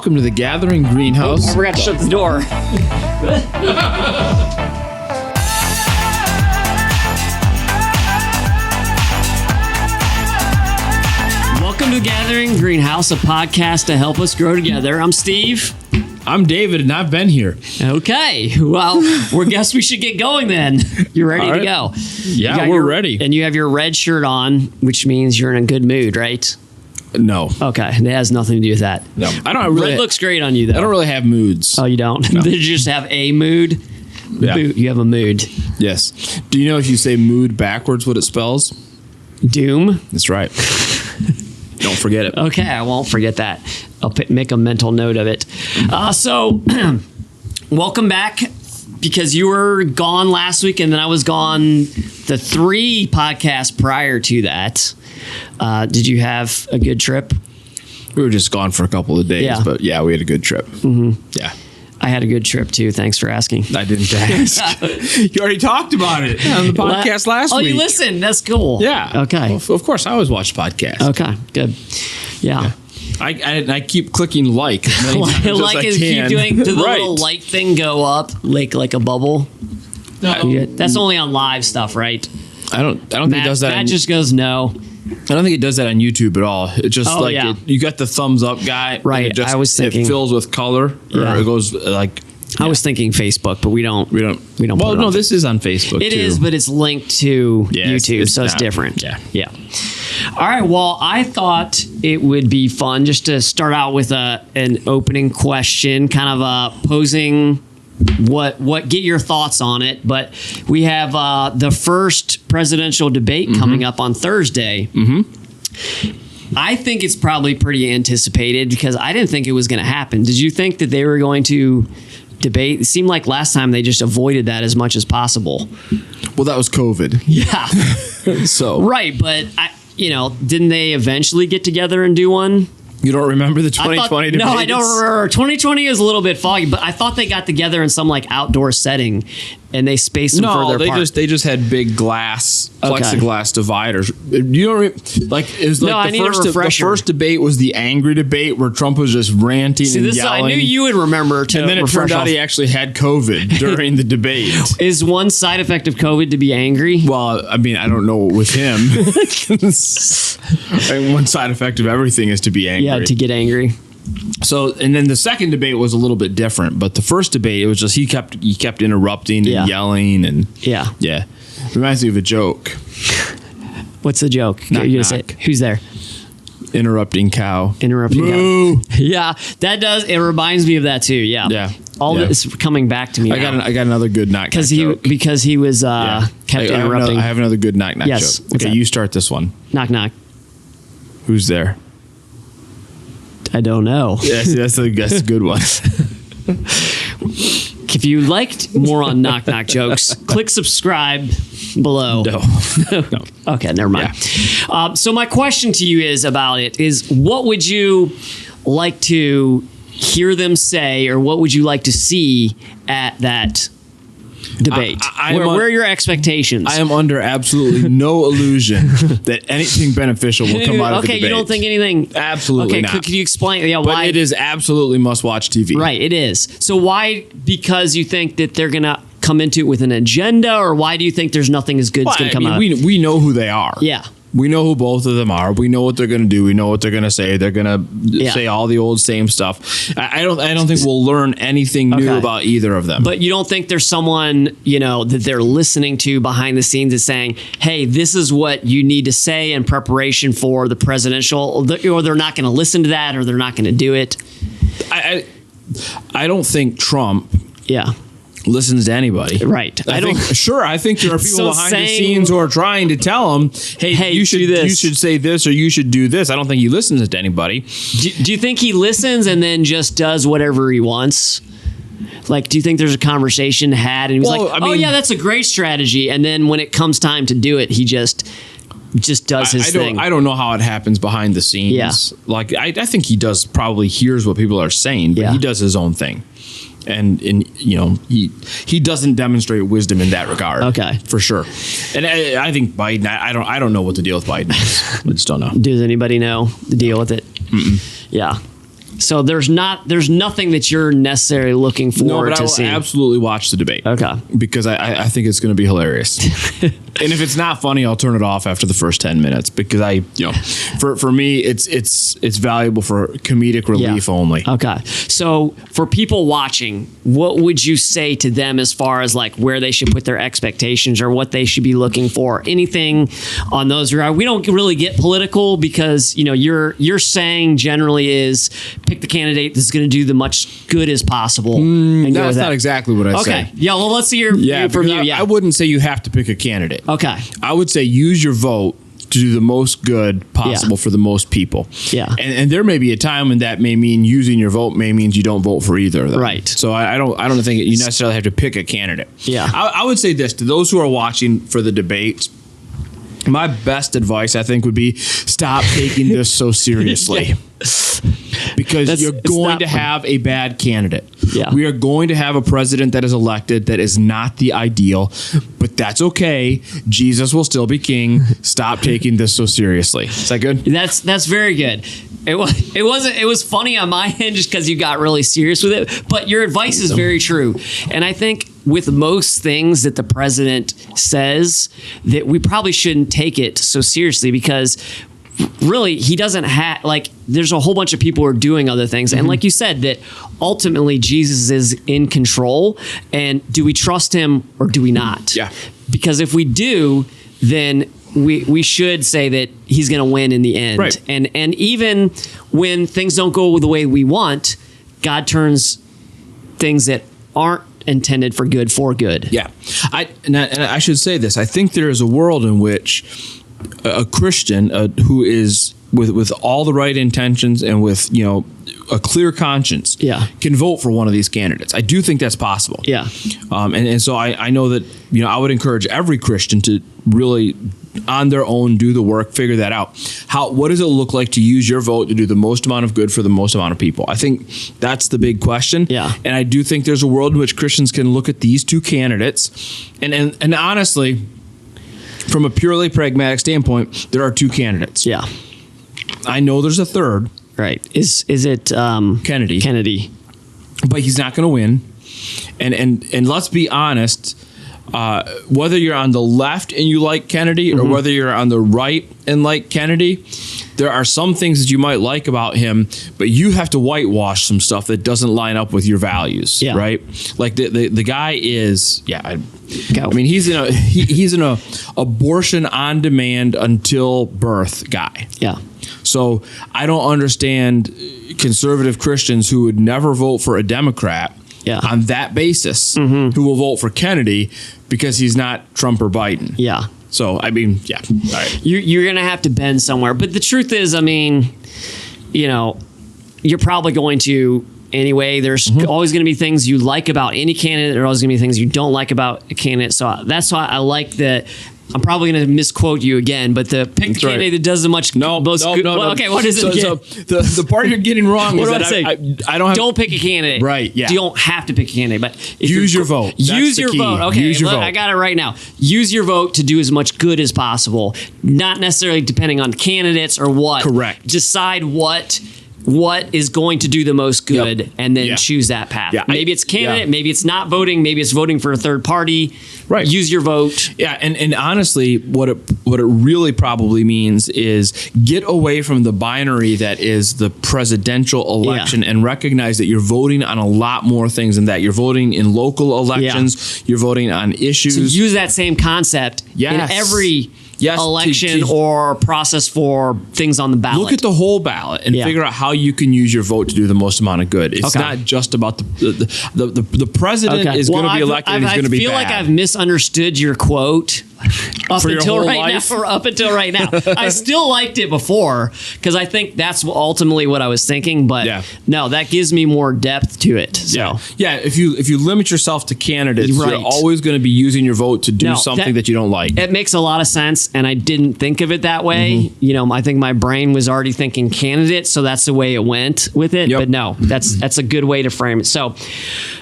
welcome to the Gathering Greenhouse. I forgot to shut the door. Welcome to Gathering Greenhouse, a podcast to help us grow together. I'm Steve. I'm David, and I've been here. Okay, well, we guess we should get going then. You're ready to go. Yeah, we're ready. And you have your red shirt on, which means you're in a good mood, right? No. Okay, it has nothing to do with that. No. I don't really. Red looks great on you, though. I don't really have moods. Oh, you don't? No. Did you just have a mood? Yeah. You have a mood. Yes. Do you know if you say mood backwards what it spells? Doom? That's right. Don't forget it. Okay, I won't forget that. I'll make a mental note of it. So, welcome back, because you were gone last week, and then I was gone the 3 podcasts prior to that. Did you have a good trip? We were just gone for a couple of days, but yeah, we had a good trip. Mm-hmm. Yeah. I had a good trip, too. Thanks for asking. I didn't ask. You already talked about it on the podcast last week. Oh, you listened. That's cool. Yeah. Okay. Well, of course, I always watch podcasts. Okay, good. Yeah. I keep clicking like as many times as I keep can. doing the little like thing go up, like a bubble. No. That's only on live stuff, right? I don't think it does that. Matt just goes no. I don't think it does that on YouTube at all. It just you got the thumbs up guy, right? I was thinking it fills with color, or it goes like. I was thinking Facebook, but we don't. Well, no, this is on Facebook. It is, but it's linked to YouTube, so it's different. Yeah. All right. Well, I thought it would be fun just to start out with an opening question, kind of posing what get your thoughts on it. But we have the first presidential debate coming up on Thursday. Mm-hmm. I think it's probably pretty anticipated, because I didn't think it was going to happen. Did you think that they were going to debate? It seemed like last time they just avoided that as much as possible. Well, that was COVID. Yeah. So right, but didn't they eventually get together and do one? You don't remember the 2020 debate? No, I don't remember. 2020 is a little bit foggy, but I thought they got together in some outdoor setting, and they spaced them further apart. They just had big plexiglass dividers. You don't it was the first debate was the angry debate where Trump was just ranting and yelling. I knew you would remember. And then it turned out he actually had COVID during the debate. Is one side effect of COVID to be angry? Well, I mean, I don't know with him. One side effect of everything is to be angry. Yeah, to get angry. So, and then the second debate was a little bit different, but the first debate, it was just he kept interrupting and yelling, and yeah. Reminds me of a joke. What's the joke? Knock, You're gonna knock. say who's there? Interrupting cow. Moo. Cow. Yeah, that does. It reminds me of that too. Yeah. Yeah. All this is coming back to me. I got another good knock joke. Because he was kept interrupting. I have another good knock joke. Okay, you start this one. Knock knock. Who's there? I don't know. Yes, that's a good one. If you liked more on knock knock jokes, click subscribe below. No. Okay, never mind. Yeah. So my question to you is what would you like to hear them say, or what would you like to see at that debate? Where are your expectations? I am under absolutely no illusion that anything beneficial will come out of the debate. Okay, you don't think anything? Absolutely not. Okay, could you explain? Yeah, but why? It is absolutely must-watch TV. Right, it is. So why? Because you think that they're going to come into it with an agenda, or why do you think there's nothing as good that's going to come out? We know who they are. Yeah. We know who both of them are. We know what they're going to do. We know what they're going to say. They're going to say all the old same stuff. I don't think we'll learn anything new about either of them. But you don't think there's someone, that they're listening to behind the scenes and saying, hey, this is what you need to say in preparation for the presidential, or they're not going to listen to that, or they're not going to do it? I don't think Trump listens to anybody. Right. I think there are people behind the scenes who are trying to tell him, hey, you should say this, or you should do this. I don't think he listens to anybody. Do you think he listens and then just does whatever he wants? Do you think there's a conversation had and he was that's a great strategy, and then when it comes time to do it, he just does his thing? I don't know how it happens behind the scenes. Yeah. I think he probably hears what people are saying, but he does his own thing. And he doesn't demonstrate wisdom in that regard. Okay, for sure. And I think Biden. I don't know what the deal with Biden is. I just don't know. Does anybody know the deal with it? Mm-mm. Yeah. So there's nothing that you're necessarily looking forward to seeing. I will absolutely watch the debate. Okay. Because I think it's going to be hilarious. And if it's not funny, I'll turn it off after the first 10 minutes because for me, it's valuable for comedic relief only. Okay. So for people watching, what would you say to them as far as like where they should put their expectations or what they should be looking for? Anything on those regards? We don't really get political because, you're saying generally is pick the candidate that's going to do the much good as possible. That's not exactly what I say. Okay. Yeah, well, let's see your view from you. I wouldn't say you have to pick a candidate. Okay. I would say use your vote to do the most good possible for the most people. Yeah. And there may be a time when that may mean using your vote may means you don't vote for either of them. Right. So I don't think you necessarily have to pick a candidate. Yeah. I would say this to those who are watching for the debates. My best advice, I think, would be stop taking this so seriously. Because you're going to have a bad candidate. Yeah. We are going to have a president that is elected that is not the ideal, but that's okay. Jesus will still be king. Stop taking this so seriously. Is that good? That's very good. It was funny on my end just because you got really serious with it, but your advice is very true. And I think with most things that the president says, that we probably shouldn't take it so seriously because really he doesn't have, like, there's a whole bunch of people who are doing other things. And like you said, that ultimately Jesus is in control. And do we trust him or do we not? Yeah. Because if we do, then we should say that he's going to win in the end. Right. And even when things don't go the way we want, God turns things that aren't intended for good. Yeah. And I should say this. I think there is a world in which a Christian who is with all the right intentions and with, a clear conscience can vote for one of these candidates. I do think that's possible. Yeah. And so I know that, I would encourage every Christian to really on their own do the work, figure that out. What does it look like to use your vote to do the most amount of good for the most amount of people? I think that's the big question. Yeah. And I do think there's a world in which Christians can look at these two candidates and honestly, from a purely pragmatic standpoint, there are two candidates. Yeah. I know there's a third. Right. Is it Kennedy? Kennedy. But he's not going to win. And let's be honest, whether you're on the left and you like Kennedy or whether you're on the right and like Kennedy, there are some things that you might like about him, but you have to whitewash some stuff that doesn't line up with your values, right? Like the guy is, I mean, he's in a abortion on demand until birth guy. Yeah. So I don't understand conservative Christians who would never vote for a Democrat on that basis, who will vote for Kennedy because he's not Trump or Biden. Yeah. So, I mean, all right. You're going to have to bend somewhere. But the truth is, I mean, you're probably going to anyway. There's always going to be things you like about any candidate. There are always going to be things you don't like about a candidate. So that's why I like that. I'm probably going to misquote you again, but the pick the candidate that does the most good. No. Okay, what is it again? So the part you're getting wrong is that I don't have... Don't pick a candidate. Right, yeah. You don't have to pick a candidate, but... Use your vote. Use your vote. Okay, use your vote. I got it right now. Use your vote to do as much good as possible, not necessarily depending on candidates or what. Correct. Decide what is going to do the most good and then choose that path. Yeah, maybe it's candidate, maybe it's not voting, maybe it's voting for a third party. Right. Use your vote. Yeah, and honestly, what it really probably means is get away from the binary that is the presidential election and recognize that you're voting on a lot more things than that. You're voting in local elections, you're voting on issues. So use that same concept in every election or process for things on the ballot. Look at the whole ballot and figure out how you can use your vote to do the most amount of good. It's not just about the president is going to be elected and he's going to be bad. I feel like I've misunderstood your quote up until right now. I still liked it before because I think that's ultimately what I was thinking, but no, that gives me more depth to it. So if you limit yourself to candidates, you're always going to be using your vote to do something that you don't like. It makes a lot of sense, and I didn't think of it that way. I think my brain was already thinking candidates, so that's the way it went with it. But no, that's a good way to frame it. So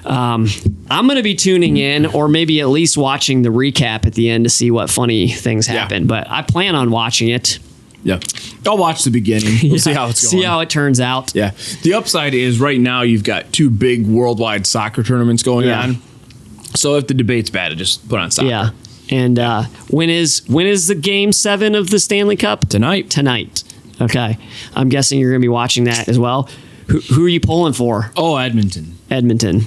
I'm going to be tuning in, or maybe at least watching the recap at the end to see what funny things happen. But I plan on watching it. Yeah. I'll watch the beginning. We'll see how it's going. See how it turns out. Yeah. The upside is right now you've got 2 big worldwide soccer tournaments going on. So if the debate's bad, I just put on soccer. Yeah. And when is the Game 7 of the Stanley Cup? Tonight. Okay. I'm guessing you're going to be watching that as well. Who are you pulling for? Oh, Edmonton.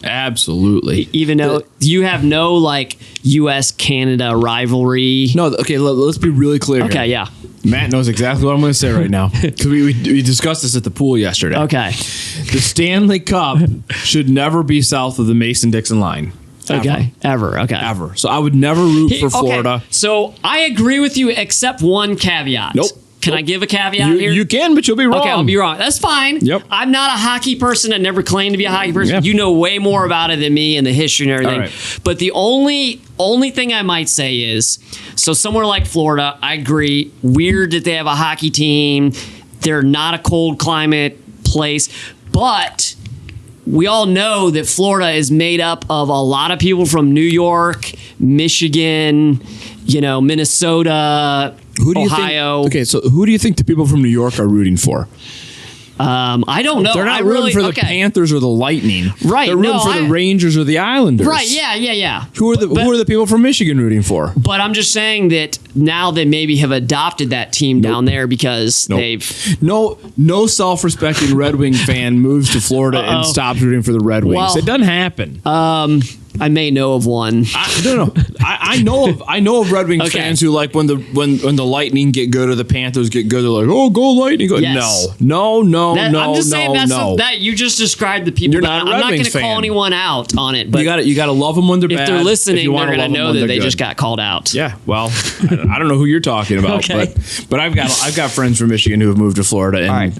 Absolutely. Even though you have no like U.S.-Canada rivalry. No, okay, let's be really clear. Okay, here. Matt knows exactly what I'm going to say right now. Because we discussed this at the pool yesterday. Okay. The Stanley Cup should never be south of the Mason-Dixon line. Ever. Ever. So I would never root for Florida. Okay. So I agree with you except one caveat. Nope. Can I give a caveat here? You can, but you'll be wrong. Okay, I'll be wrong. That's fine. Yep. I'm not a hockey person. I never claimed to be a hockey person. Yep. You know way more about it than me and the history and everything. Right. But the only thing I might say is, so somewhere like Florida, I agree, weird that they have a hockey team. They're not a cold climate place. But we all know that Florida is made up of a lot of people from New York, Michigan, Minnesota, Ohio. Okay, so who do you think the people from New York are rooting for? I don't know. They're not rooting for the Panthers or the Lightning. Right. They're rooting for the Rangers or the Islanders. Right. Yeah. Who are the people from Michigan rooting for? But I'm just saying that now they maybe have adopted that team down there because they've no self-respecting Red Wing fan moves to Florida and stops rooting for the Red Wings. Well, it doesn't happen. I may know of one. I know of Red Wings fans who like when the Lightning get good or the Panthers get good, they're like, oh, go Lightning. Go. Yes. No. I'm just saying that you just described the people. You're not a Red I'm not going Wings to call fan. anyone out on it. But you got to love them when they're bad. If they're listening, they're going to know that they good. just got called out. Yeah. Well, I don't know who you're talking about, but I've got friends from Michigan who have moved to Florida. And all right.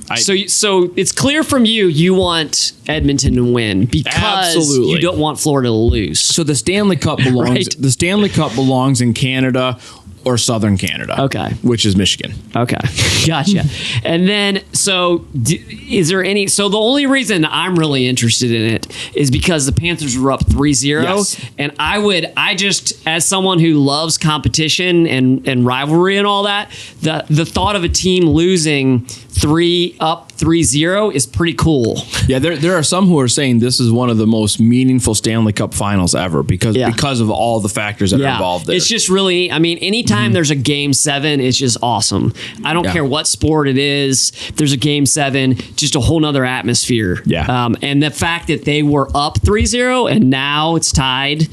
So it's clear from you want Edmonton to win because you don't want Florida to lose. So the Stanley Cup belongs. Right. The Stanley Cup belongs in Canada or Southern Canada. Okay. Which is Michigan. Okay. Gotcha. And then, is there any... So the only reason I'm really interested in it is because the Panthers were up 3-0. Yes. And I just, as someone who loves competition and rivalry and all that, the thought of a team losing 3-0 is pretty cool. Yeah, there are some who are saying this is one of the most meaningful Stanley Cup finals ever because of all the factors that are involved there. It's just really, anytime there's a Game 7, it's just awesome. I don't care what sport it is. There's a Game 7, just a whole nother atmosphere. Yeah. And the fact that they were up 3-0 and now it's tied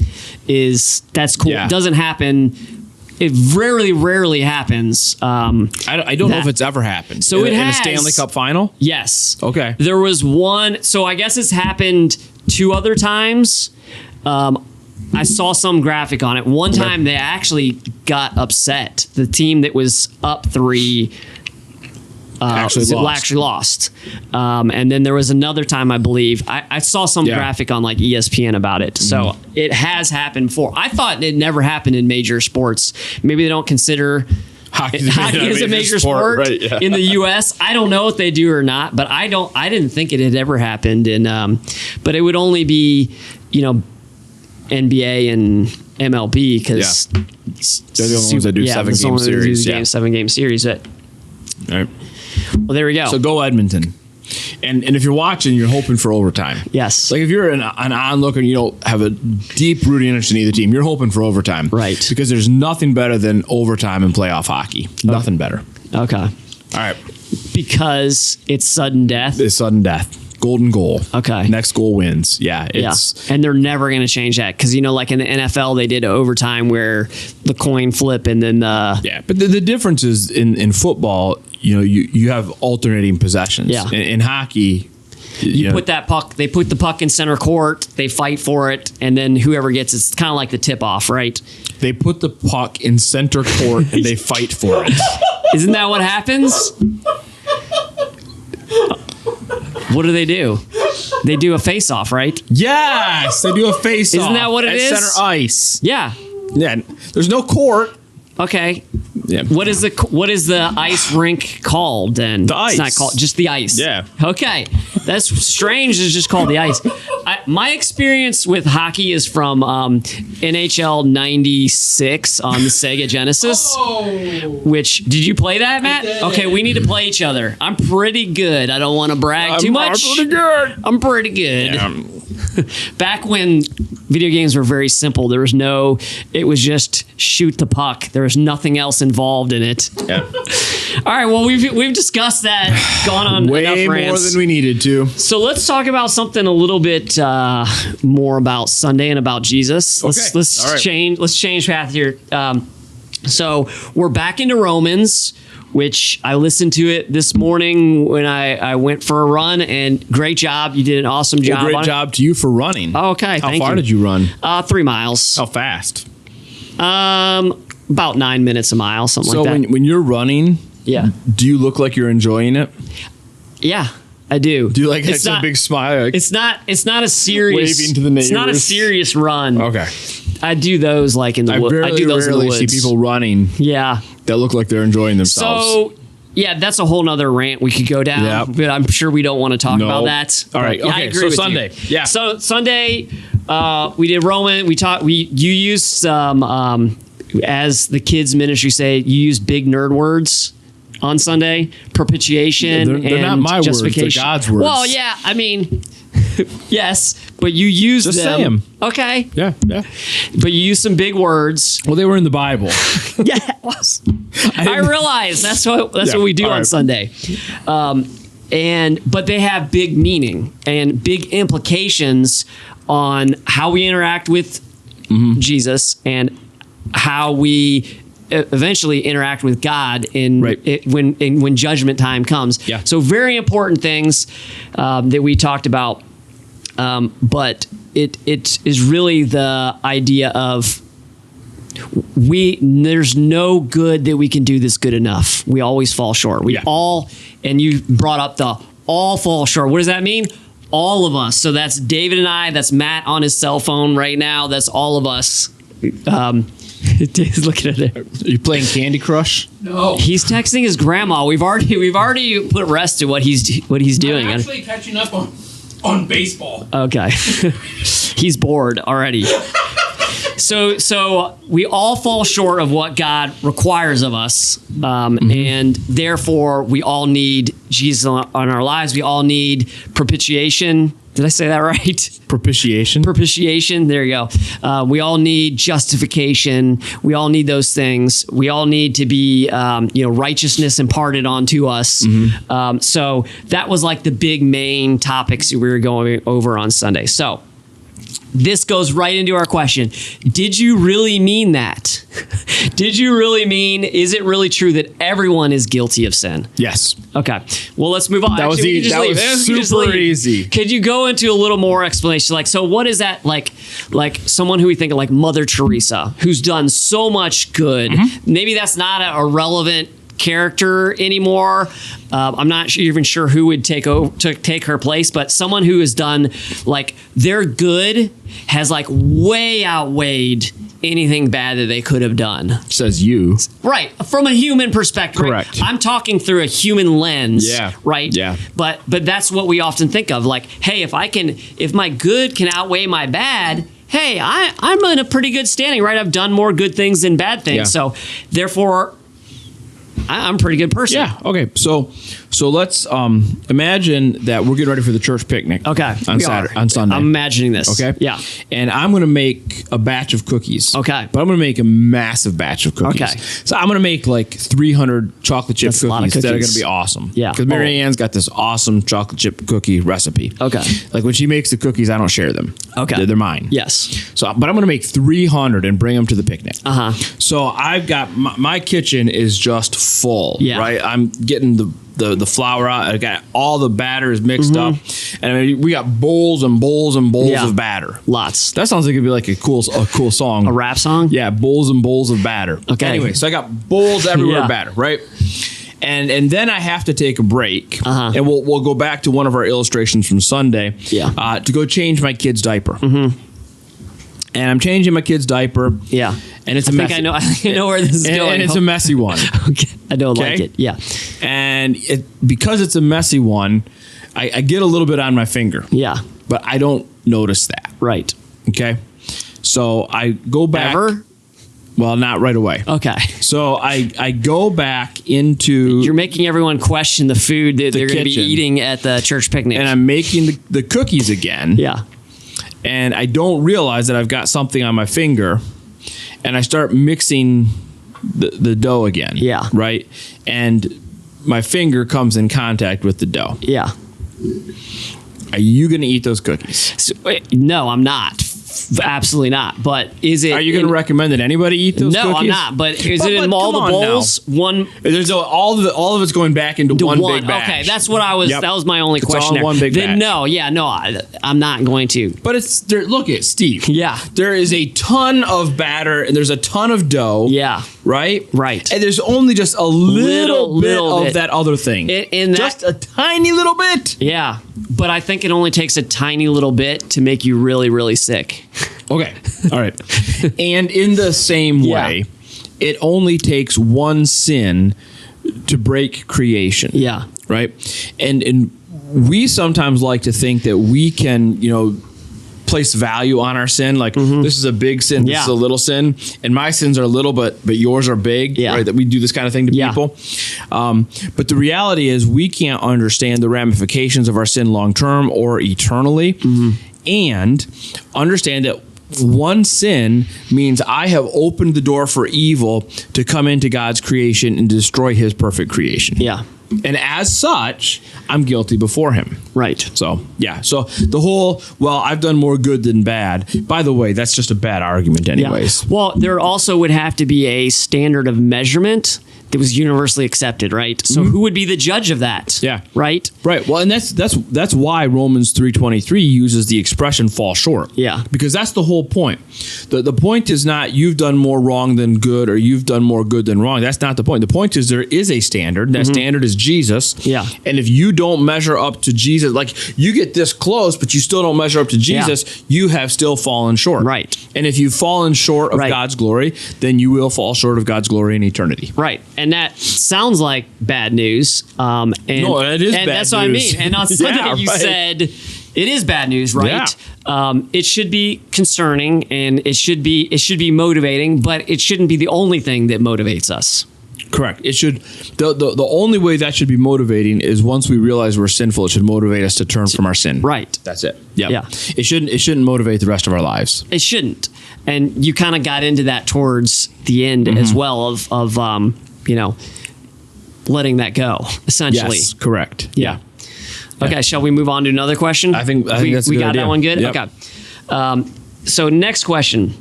that's cool. Yeah. It doesn't happen. It rarely happens. I don't know if it's ever happened. So in a Stanley Cup final? Yes. Okay. There was one. So I guess it's happened 2 other times. I saw some graphic on it. One time they actually got upset. The team that was up 3 actually lost. And then there was another time, I believe. I saw some graphic on like ESPN about it. So it has happened before. I thought it never happened in major sports. Maybe they don't consider hockey is a major sport right, in the U.S. I don't know if they do or not, but I didn't think it had ever happened. But it would only be, NBA and MLB because they're the only ones that do 7-game series. 7-game series. But, all right. Well, there we go. So go Edmonton. And if you're watching, you're hoping for overtime. Yes. Like if you're an onlooker and you don't have a deep rooting interest in either team, you're hoping for overtime. Right. Because there's nothing better than overtime in playoff hockey. Nothing better. Okay. All right. Because it's sudden death? It's sudden death. Golden goal. Okay. Next goal wins. Yeah. And they're never going to change that because, like in the NFL, they did overtime where the coin flip and then Yeah, but the difference is in football, you have alternating possessions. Yeah. In hockey, you put that puck, they put the puck in center court, they fight for it, and then whoever gets it's kind of like the tip-off, right? They put the puck in center court and they fight for it. Isn't that what happens? What do? They do a face-off, right? Yes, they do a face-off. Isn't that what it is? Center ice. Yeah. Yeah, there's no court. Okay. Yeah. What is the ice rink called then? The ice. It's not called, just the ice. Yeah. Okay. That's strange. It's just called the ice. My experience with hockey is from NHL 96 on the Sega Genesis. Oh. Which, did you play that, Matt? did. Okay, we need to play each other. I'm pretty good. I don't want to brag too much. I'm pretty good. I'm pretty good. Yeah. Back when video games were very simple, it was just shoot the puck. There was nothing else involved in it. Yeah. All right, well, we've discussed that, gone on Way enough more rants. than we needed to. So let's talk about something a little bit more about Sunday and about Jesus. Let's All right. change path here. So we're back into Romans, which I listened to it this morning when I went for a run, and great job. You did an awesome job. Well, great on it. job to you for running. Oh, okay, How thank far you. did you run? 3 miles. How fast? About 9 minutes a mile, something So like that. when you're running, Yeah. do you look like you're enjoying it? Yeah, I do. Do you like It's a not- big smile? Like, It's not a serious. Waving to the It's not a neighbors. serious run. okay. I do those like in the I woods. I do those in the rarely woods. see people running Yeah. that look like they're enjoying themselves. So yeah, that's a whole nother rant we could go down. Yep. But I'm sure we don't want to talk No. about that. All right. But, yeah, I Okay. agree So with you. Sunday. Yeah. So Sunday, we did Roman. You used some as the kids ministry say, you use big nerd words on Sunday. Propitiation. Yeah, they're not and my words, they're justification. God's words. Well, yeah. I mean, yes, but you use Just them. say 'em. Okay. Yeah. Yeah. But you use some big words. Well, they were in the Bible. Yeah, it was. I realize that's what Yeah, we do all on right. Sunday, but they have big meaning and big implications on how we interact with Jesus and how we eventually interact with God when judgment time comes. Yeah. So very important things that we talked about, but it is really the idea of there's no good that we can do that's good enough. We always fall short. And you brought up the all fall short. What does that mean? All of us. So that's David and I. That's Matt on his cell phone right now. That's all of us. Dave's looking at it. Are you playing Candy Crush? No. He's texting his grandma. We've already put rest to what he's doing. I'm actually catching up on baseball. Okay. He's bored already. So we all fall short of what God requires of us, and therefore we all need Jesus on our lives. We all need propitiation. Did I say that right? Propitiation. Propitiation. There you go. We all need justification. We all need those things. We all need to be, righteousness imparted onto us. So that was like the big main topics we were going over on Sunday. So this goes right into our question. Did you really mean that? Did you really mean, is it really true that everyone is guilty of sin? Yes. Okay. Well, let's move on. That was we can easy. just That leave. was We can just super leave. easy. Could you go into a little more explanation? Like, so what is that like someone who we think of like Mother Teresa, who's done so much good. Maybe that's not a relevant character anymore. I'm not even sure who would take her place, but someone who has done like their good has like way outweighed anything bad that they could have done. Says you. Right. From a human perspective. Correct. Right? I'm talking through a human lens. Yeah. Right. Yeah. But that's what we often think of. Like, hey, if my good can outweigh my bad, hey, I'm in a pretty good standing, right? I've done more good things than bad things. Yeah. So therefore, I'm a pretty good person. Yeah. Okay. So let's imagine that we're getting ready for the church picnic. Okay. On Sunday. I'm imagining this. Okay. Yeah. And I'm going to make a batch of cookies. Okay. But I'm going to make a massive batch of cookies. Okay. So I'm going to make like 300 chocolate chip That's a lot of cookies that are going cookies. to be awesome. Yeah. Because Mary Ann's got this awesome chocolate chip cookie recipe. Okay. Like when she makes the cookies, I don't share them. Okay. They're mine. Yes. So, but I'm going to make 300 and bring them to the picnic. Uh-huh. So I've got my kitchen is just full. Yeah. Right. I'm getting the flour out. I got all the batter is mixed up, and I mean, we got bowls and bowls and bowls Yeah. of batter. Lots. That sounds like it'd be like a cool song. A rap song? Yeah, bowls and bowls of batter. Okay. Anyway, so I got bowls everywhere Yeah. of batter, right? And then I have to take a break, Uh-huh. and we'll go back to one of our illustrations from Sunday. Yeah. To go change my kid's diaper. and I'm changing my kid's diaper. Yeah. And it's I think I know where this is going. And it's a messy one. Okay. I don't like it. Yeah. And because it's a messy one, I get a little bit on my finger. Yeah. But I don't notice that. Right. Okay. So I go back. Ever? Well, not right away. Okay. So I go back into... You're making everyone question the food that they're going to be kitchen. eating at the church picnic. And I'm making the cookies again. Yeah. And I don't realize that I've got something on my finger. And I start mixing the dough again. Yeah. Right? And my finger comes in contact with the dough. Yeah. Are you going to eat those cookies? So, no, I'm not. Absolutely not. But is it? Are you going to recommend that anybody eat those cookies? No, I'm not. But is it in but all the come on bowls? now. One. There's all of it's going back into one big batch. Okay, that's what I was. Yep. That was my only It's question. all in there. one big then batch. I'm not going to. But it's there. Look at Steve. Yeah. There is a ton of batter and there's a ton of dough. Yeah. Right. Right. And there's only just a little bit of that other thing. Just a tiny little bit. Yeah. But I think it only takes a tiny little bit to make you really, really sick. Okay. All right. And in the same way, it only takes one sin to break creation. Yeah. Right. And we sometimes like to think that we can, place value on our sin. Like this is a big sin, this is a little sin, and my sins are little, but yours are big. Yeah. Right. That we do this kind of thing to people. But the reality is we can't understand the ramifications of our sin long term or eternally, and understand that one sin means I have opened the door for evil to come into God's creation and destroy his perfect creation. Yeah. And as such, I'm guilty before him. Right. So, yeah. So the whole, I've done more good than bad. By the way, that's just a bad argument anyways. Yeah. Well, there also would have to be a standard of measurement that was universally accepted, right? So who would be the judge of that? Yeah. Right? Right. Well, and that's why Romans 3:23 uses the expression fall short. Yeah. Because that's the whole point. The point is not you've done more wrong than good or you've done more good than wrong. That's not the point. The point is there is a standard. That standard is Jesus. Yeah. And if you don't measure up to Jesus, like you get this close, but you still don't measure up to Jesus, you have still fallen short. Right. And if you've fallen short of God's glory, then you will fall short of God's glory in eternity. Right. And that sounds like bad news. No, it is bad that's news. what I mean. And on Sunday you said it is bad news, right? Yeah. It should be concerning and it should be motivating, but it shouldn't be the only thing that motivates us. Correct. It should. The only way that should be motivating is once we realize we're sinful. It should motivate us to turn from our sin. Right. That's it. Yep. Yeah. It shouldn't motivate the rest of our lives. It shouldn't. And you kind of got into that towards the end as well of letting that go, essentially. Yes. Correct. Yeah. Okay. Shall we move on to another question? I think that's a good we got idea. that one good. Yep. Okay. So next question.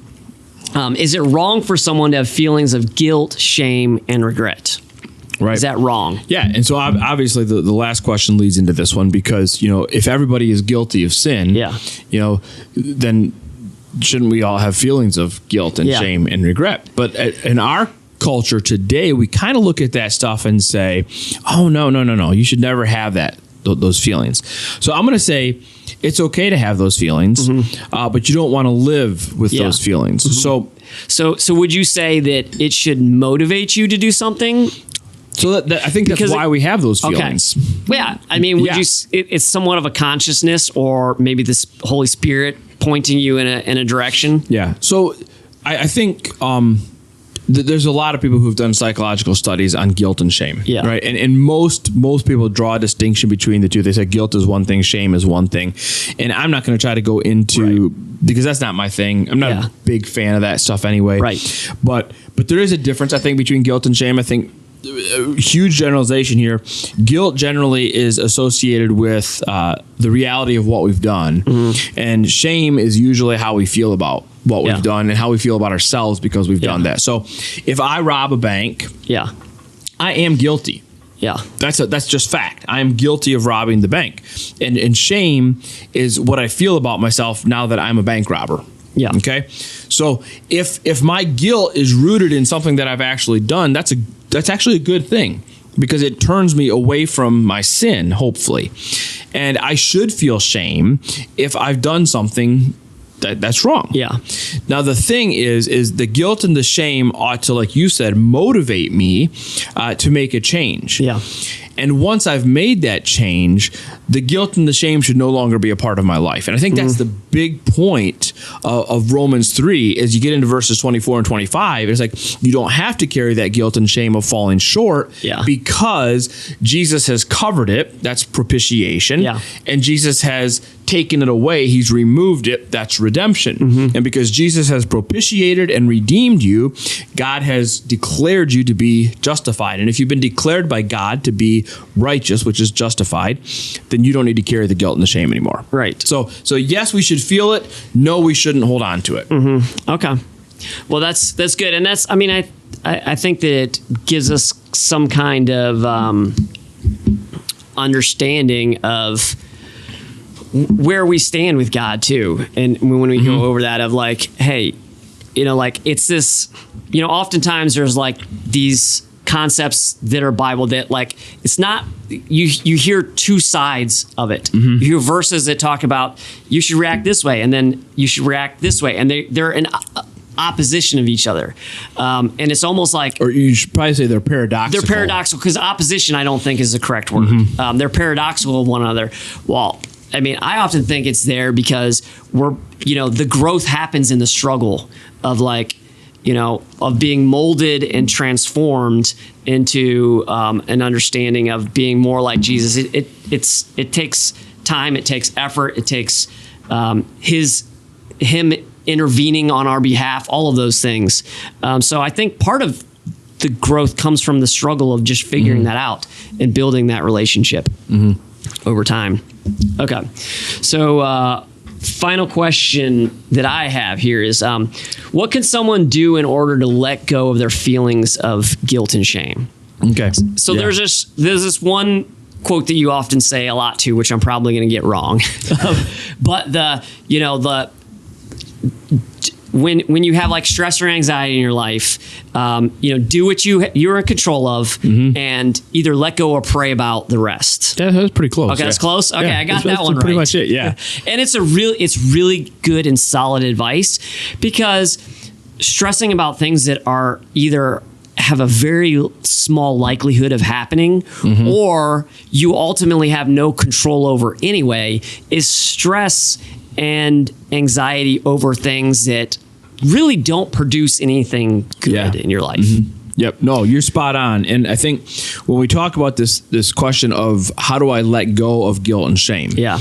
Is it wrong for someone to have feelings of guilt, shame, and regret? Right. Is that wrong? Yeah. And so obviously the last question leads into this one because, if everybody is guilty of sin, then shouldn't we all have feelings of guilt and shame and regret? But in our culture today, we kind of look at that stuff and say, oh, no. You should never have those feelings. So I'm going to say it's okay to have those feelings, but you don't want to live with those feelings. So would you say that it should motivate you to do something? So I think that's why we have those feelings. Okay. Yeah. I mean, it's somewhat of a consciousness or maybe this Holy Spirit pointing you in a direction. Yeah. So I think there's a lot of people who've done psychological studies on guilt and shame. Yeah. Right. And most people draw a distinction between the two. They say guilt is one thing, shame is one thing. And I'm not going to try to go into because that's not my thing. I'm not a big fan of that stuff anyway. Right. But there is a difference, I think, between guilt and shame. I think huge generalization here. Guilt generally is associated with the reality of what we've done, and shame is usually how we feel about what we've done and how we feel about ourselves because we've done that. So if I rob a bank, I am guilty. Yeah, that's just fact. I am guilty of robbing the bank, and shame is what I feel about myself now that I'm a bank robber. Yeah. Okay. So if my guilt is rooted in something that I've actually done, that's actually a good thing because it turns me away from my sin, hopefully. And I should feel shame if I've done something that's wrong. Yeah. Now the thing is the guilt and the shame ought to, like you said, motivate me to make a change. Yeah. And once I've made that change, the guilt and the shame should no longer be a part of my life. And I think that's the big point of Romans 3 as you get into verses 24 and 25. It's like you don't have to carry that guilt and shame of falling short because Jesus has covered it. That's propitiation. Yeah. And Jesus has taken it away. He's removed it. That's redemption. And because Jesus has propitiated and redeemed you, God has declared you to be justified. And if you've been declared by God to be righteous, which is justified, then you don't need to carry the guilt and the shame anymore. Right. So yes, we should feel it. No, we shouldn't hold on to it. Okay. Well, that's good. And that's, I mean, I think that it gives us some kind of understanding of where we stand with God too. And when we go over that of like, hey, like it's this, oftentimes there's like these concepts that are Bible that like, it's not, you hear two sides of it. You hear verses that talk about you should react this way and then you should react this way. And they're in opposition of each other. And it's almost like, or you should probably say they're paradoxical. They're paradoxical because opposition, I don't think is the correct word. They're paradoxical of one another. Well, I mean, I often think it's there because the growth happens in the struggle of like, of being molded and transformed into an understanding of being more like Jesus. It takes time, it takes effort, it takes him intervening on our behalf, all of those things. So I think part of the growth comes from the struggle of just figuring that out and building that relationship over time. Okay. So, final question that I have here is, what can someone do in order to let go of their feelings of guilt and shame? Okay. So there's this one quote that you often say a lot too, which I'm probably going to get wrong. But when you have like stress or anxiety in your life, do what you're in control of and either let go or pray about the rest. That was pretty close. Okay, that's close. Okay, I got that one right. Pretty much it. Yeah. And it's really good and solid advice because stressing about things that are either have a very small likelihood of happening or you ultimately have no control over anyway is stress and anxiety over things that really don't produce anything good in your life. Yep. No, you're spot on. And I think when we talk about this question of how do I let go of guilt and shame? Yeah.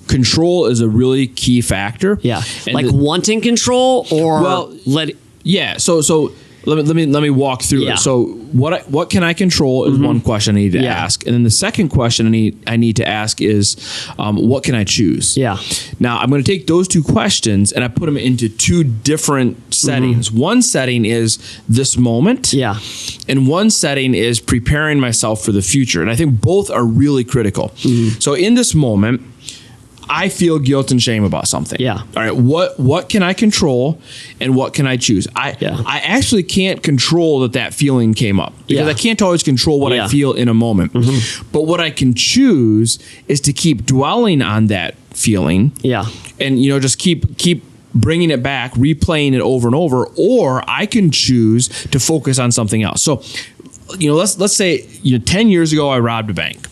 Control is a really key factor. Yeah. And like wanting control or let it. Yeah. So let me walk through it. So what can I control is one question I need to ask, and then the second question I need to ask is what can I choose? Yeah. Now I'm going to take those two questions and I put them into two different settings. One setting is this moment. Yeah. And one setting is preparing myself for the future, and I think both are really critical. So in this moment, I feel guilt and shame about something. Yeah. All right. What can I control and what can I choose? I actually can't control that feeling came up because I can't always control what I feel in a moment. But what I can choose is to keep dwelling on that feeling. Yeah. And just keep bringing it back, replaying it over and over, or I can choose to focus on something else. So, let's say 10 years ago I robbed a bank.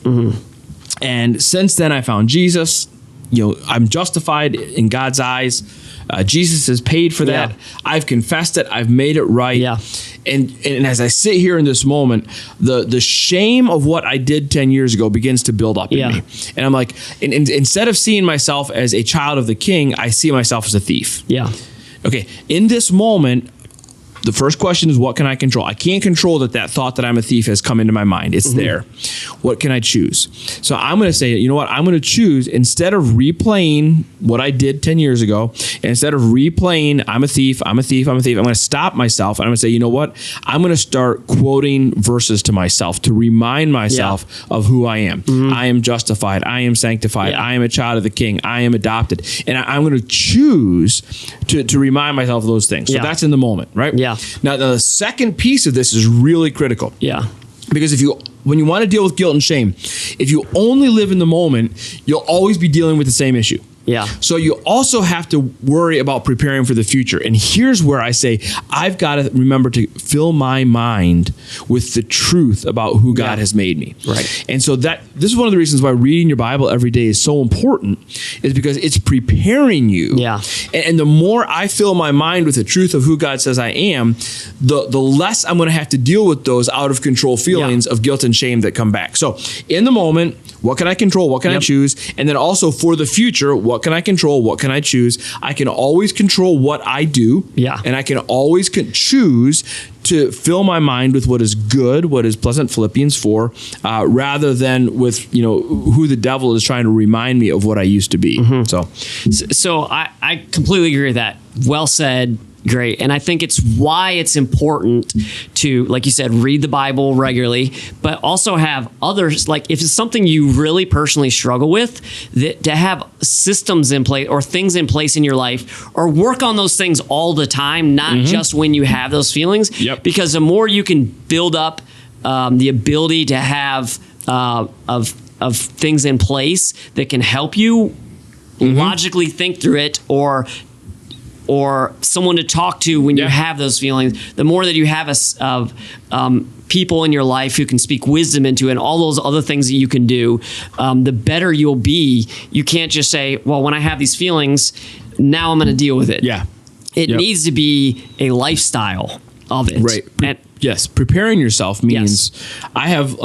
And since then I found Jesus. I'm justified in God's eyes. Jesus has paid for that. I've confessed it. I've made it right. Yeah. And as I sit here in this moment, the shame of what I did 10 years ago begins to build up in me. And I'm like, instead of seeing myself as a child of the King, I see myself as a thief. Yeah. Okay. In this moment, the first question is, what can I control? I can't control that thought that I'm a thief has come into my mind. It's there. What can I choose? So I'm going to say, you know what? I'm going to choose, instead of replaying what I did 10 years ago, instead of replaying, I'm a thief, I'm going to stop myself and I'm going to say, you know what? I'm going to start quoting verses to myself to remind myself of who I am. I am justified. I am sanctified. I am a child of the King. I am adopted. And I'm going to choose to remind myself of those things. So that's in the moment, right? Yeah. Now, the second piece of this is really critical. Yeah. Because when you want to deal with guilt and shame, if you only live in the moment, you'll always be dealing with the same issue. Yeah. So you also have to worry about preparing for the future. And here's where I say, I've got to remember to fill my mind with the truth about who God has made me. Right. And so this is one of the reasons why reading your Bible every day is so important, is because it's preparing you. Yeah. And the more I fill my mind with the truth of who God says I am, the less I'm going to have to deal with those out of control feelings of guilt and shame that come back. So in the moment, what can I control? What can I choose? And then also for the future, what can I control? What can I choose? I can always control what I do. Yeah. And I can always choose to fill my mind with what is good, what is pleasant, Philippians 4, rather than with, who the devil is trying to remind me of what I used to be. So I completely agree with that. Well said. Great. And I think it's why it's important to, like you said, read the Bible regularly, but also have others, like if it's something you really personally struggle with, that to have systems in place or things in place in your life, or work on those things all the time, not just when you have those feelings. Yep. Because the more you can build up the ability to have of things in place that can help you logically think through it, or someone to talk to when you have those feelings, the more that you have of people in your life who can speak wisdom into it, and all those other things that you can do, the better you'll be. You can't just say, well, when I have these feelings, now I'm going to deal with it. Yeah. It needs to be a lifestyle of it. Right. Yes. Preparing yourself means I have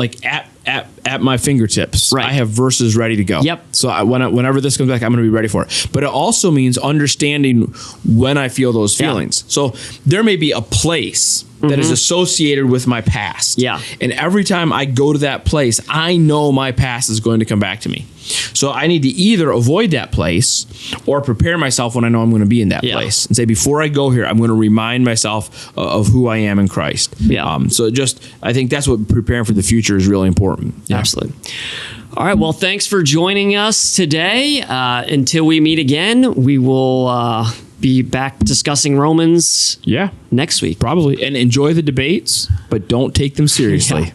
at my fingertips. Right. I have verses ready to go. Yep. So whenever this comes back, I'm going to be ready for it. But it also means understanding when I feel those feelings. So there may be a place that is associated with my past. Yeah. And every time I go to that place, I know my past is going to come back to me. So I need to either avoid that place or prepare myself when I know I'm going to be in that place, and say, before I go here, I'm going to remind myself of who I am in Christ. Yeah. So I think that's what preparing for the future is really important. Yeah. Absolutely. All right. Well, thanks for joining us today. Until we meet again, we will be back discussing Romans next week. Probably. And enjoy the debates, but don't take them seriously. Yeah.